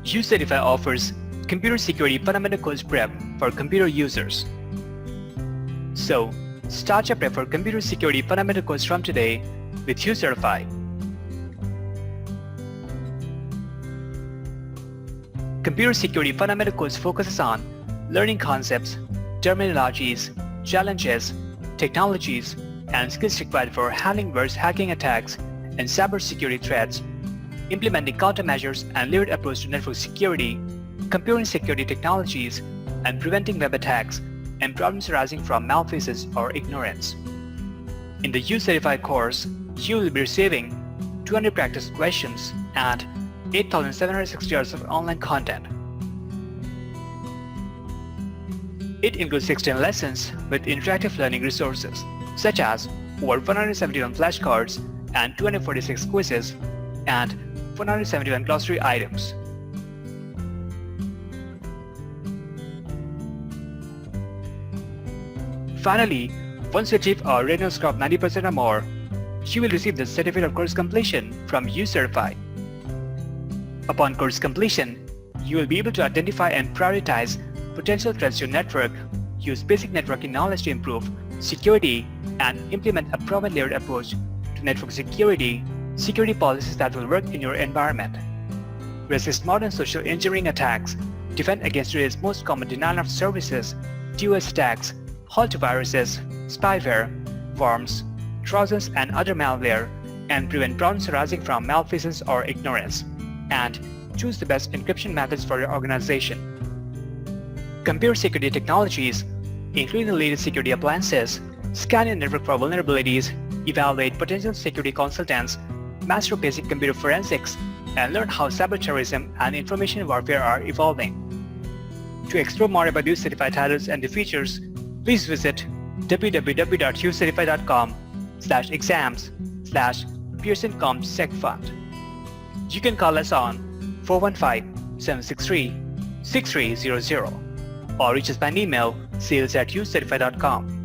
uCertify offers computer security fundamental course prep for computer users. So, start your prep for computer security fundamental course from today with uCertify. Computer security fundamental course focuses on learning concepts, terminologies, challenges, technologies, and skills required for handling various hacking attacks and cybersecurity threats, implementing countermeasures and layered approach to network security, computing security technologies, and preventing web attacks and problems arising from malfeasance or ignorance. In the uCertify course, you will be receiving 200 practice questions and 8,760 hours of online content. It includes 16 lessons with interactive learning resources, such as over 171 flashcards and 246 quizzes and 171 glossary items. Finally, once you achieve a rating score of 90% or more, you will receive the certificate of course completion from uCertify. Upon course completion, you will be able to identify and prioritize potential threats to your network, use basic networking knowledge to improve security, and implement a proven layered approach to network security policies that will work in your environment. Resist modern social engineering attacks, defend against today's most common denial of services, DOS attacks, halt viruses, spyware, worms, trojans, and other malware, and prevent problems arising from malfeasance or ignorance, and choose the best encryption methods for your organization. Compare security technologies, including the latest security appliances, scan your network for vulnerabilities, evaluate potential security consultants, master basic computer forensics, and learn how cyberterrorism and information warfare are evolving. To explore more about uCertify titles and the features, please visit www.ucertify.com/exams/Pearson-Comp-Sec-Fund. You can call us on 415-763-6300 or reach us by an email sales@ucertify.com.